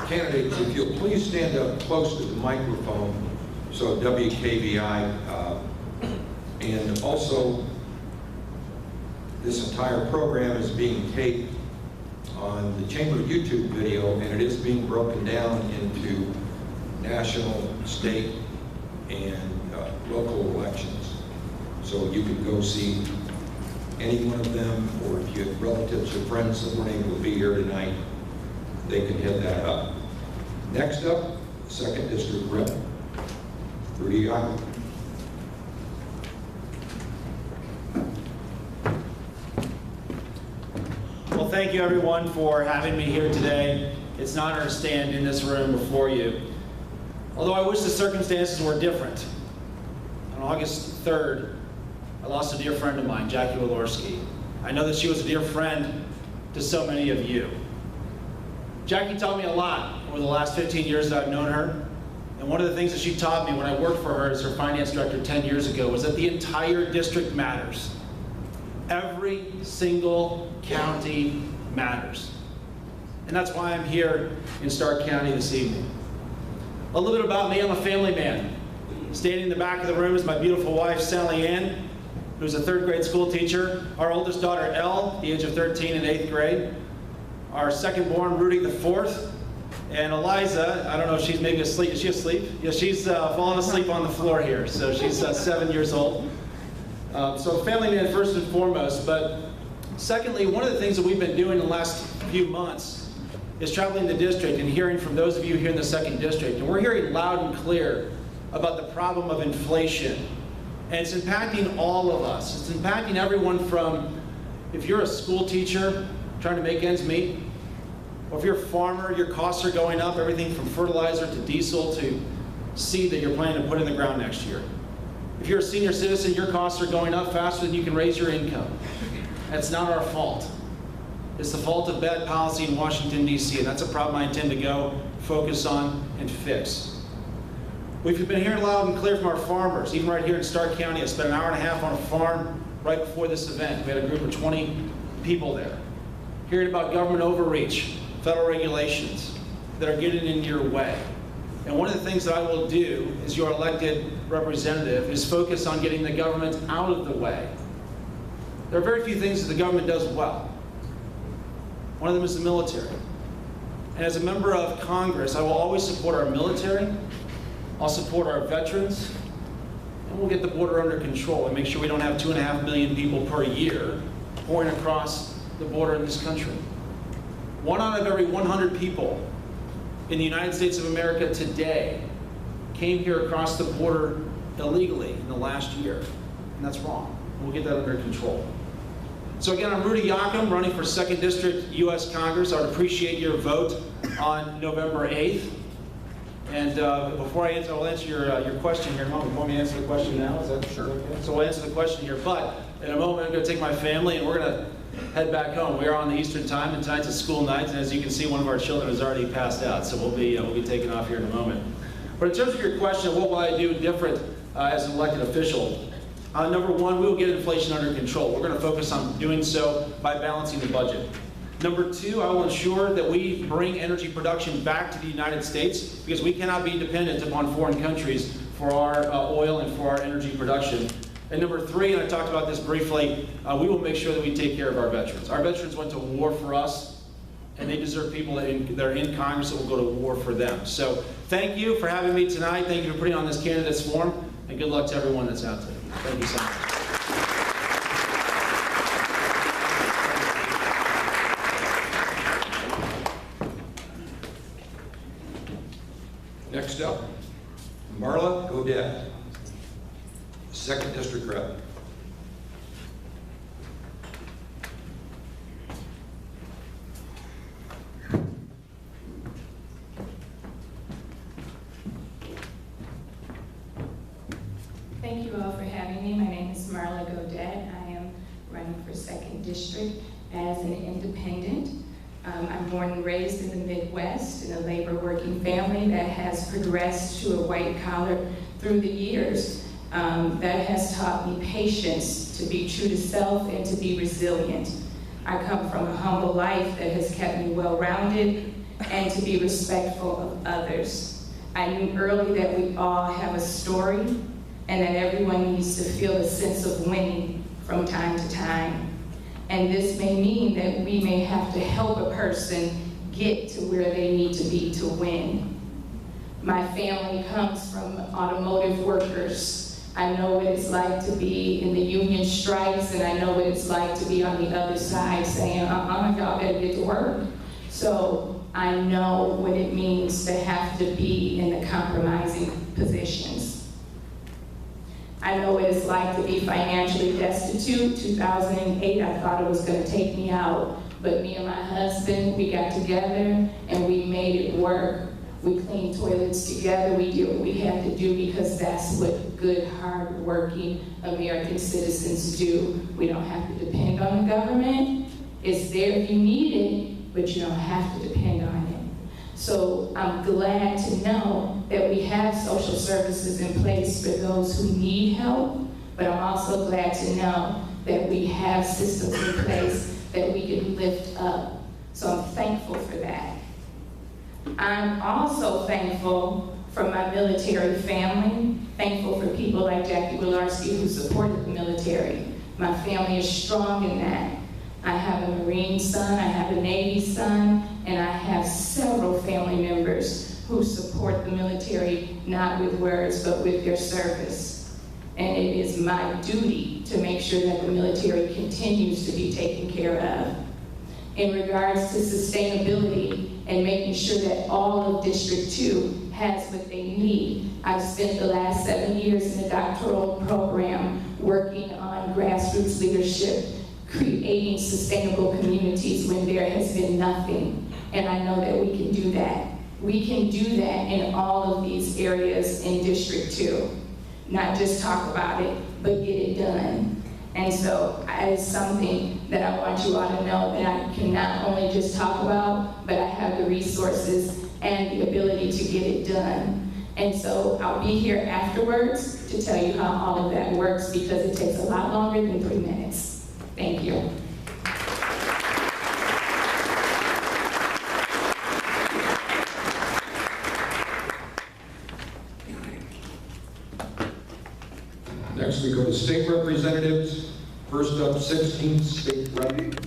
Candidates, if you'll please stand up close to the microphone, so WKVI, and also this entire program is being taped on the Chamber YouTube video, and it is being broken down into national, state, and local elections. So you can go see any one of them, or if you have relatives or friends that weren't able to be here tonight, they can hit that up. Next up, 2nd District Rep, Rudy Yakym. Well, thank you everyone for having me here today. It's an honor to stand in this room before you. Although I wish the circumstances were different. On August 3rd, I lost a dear friend of mine, Yakym. I know that she was a dear friend to so many of you. Jackie taught me a lot over the last 15 years that I've known her. And one of the things that she taught me when I worked for her as her finance director 10 years ago was that the entire district matters. Every single county matters. And that's why I'm here in Starke County this evening. A little bit about me, I'm a family man. Standing in the back of the room is my beautiful wife, Sally Ann, who's a 3rd grade school teacher. Our oldest daughter, Elle, the age of 13 in 8th grade. Our second born, Rudy the 4th. And Eliza, I don't know if she's maybe asleep. Is she asleep? Yeah, she's fallen asleep on the floor here. So she's 7 years old. So family man first and foremost. But secondly, one of the things that we've been doing in the last few months is traveling the district and hearing from those of you here in the 2nd District. And we're hearing loud and clear about the problem of inflation. And it's impacting all of us. It's impacting everyone from, if you're a school teacher trying to make ends meet, or if you're a farmer, your costs are going up, everything from fertilizer to diesel to seed that you're planning to put in the ground next year. If you're a senior citizen, your costs are going up faster than you can raise your income. That's not our fault. It's the fault of bad policy in Washington, D.C., and that's a problem I intend to go focus on and fix. We've been hearing loud and clear from our farmers, even right here in Starke County. I spent an hour and a half on a farm right before this event. We had a group of 20 people there. Hearing about government overreach, federal regulations that are getting in your way. And one of the things that I will do as your elected representative is focus on getting the government out of the way. There are very few things that the government does well. One of them is the military. And as a member of Congress, I will always support our military, I'll support our veterans, and we'll get the border under control and make sure we don't have 2.5 million people per year pouring across the border in this country. 1 out of every 100 people in the United States of America today came here across the border illegally in the last year, and that's wrong. We'll get that under control. So again, I'm Rudy Yakym, running for 2nd District U.S. Congress. I would appreciate your vote on November 8th. And before I answer, I'll answer your question here in a moment. You want me to answer the question now? Is that sure? Okay? So we'll answer the question here, but in a moment I'm going to take my family and we're going to head back home. We are on the Eastern time, and tonight's a school night, and as you can see, one of our children has already passed out, so we'll be taking off here in a moment. But in terms of your question, what will I do different as an elected official? Number one, we will get inflation under control. We're going to focus on doing so by balancing the budget. Number two, I will ensure that we bring energy production back to the United States, because we cannot be dependent upon foreign countries for our oil and for our energy production. And number three, and I talked about this briefly, we will make sure that we take care of our veterans. Our veterans went to war for us, and they deserve people that are in Congress that will go to war for them. So thank you for having me tonight. Thank you for putting on this candidates forum, and good luck to everyone that's out there. Thank you so much. Next up, Marla, Godette, 2nd District Rep. Thank you all for having me. My name is Marla Godette. I am running for 2nd District as an independent. I'm born and raised in the Midwest in a labor working family that has progressed to a white collar through the years. That has taught me patience, to be true to self, and to be resilient. I come from a humble life that has kept me well-rounded and to be respectful of others. I knew early that we all have a story and that everyone needs to feel a sense of winning from time to time. And this may mean that we may have to help a person get to where they need to be to win. My family comes from automotive workers. I know what it's like to be in the union strikes, and I know what it's like to be on the other side saying, y'all better get to work. So I know what it means to have to be in the compromising positions. I know what it's like to be financially destitute. 2008, I thought it was going to take me out. But me and my husband, we got together and we made it work. We cleaned toilets together. We did what we had to do because that's what good, hard-working American citizens do. We don't have to depend on the government. It's there if you need it, but you don't have to depend on it. So I'm glad to know that we have social services in place for those who need help, but I'm also glad to know that we have systems in place that we can lift up. So I'm thankful for that. I'm also thankful for my military family, thankful for people like Jackie Willarski who supported the military. My family is strong in that. I have a Marine son, I have a Navy son, and I have several family members who support the military, not with words, but with their service. And it is my duty to make sure that the military continues to be taken care of. In regards to sustainability and making sure that all of District 2 has what they need, I've spent the last 7 years in a doctoral program working on grassroots leadership, creating sustainable communities when there has been nothing. And I know that we can do that. We can do that in all of these areas in District 2. Not just talk about it, but get it done. And so it's something that I want you all to know that I can not only just talk about, but I have the resources and the ability to get it done. And so I'll be here afterwards to tell you how all of that works because it takes a lot longer than 3 minutes. Thank you. Next, we go to state representatives. First up, 16th State Rep.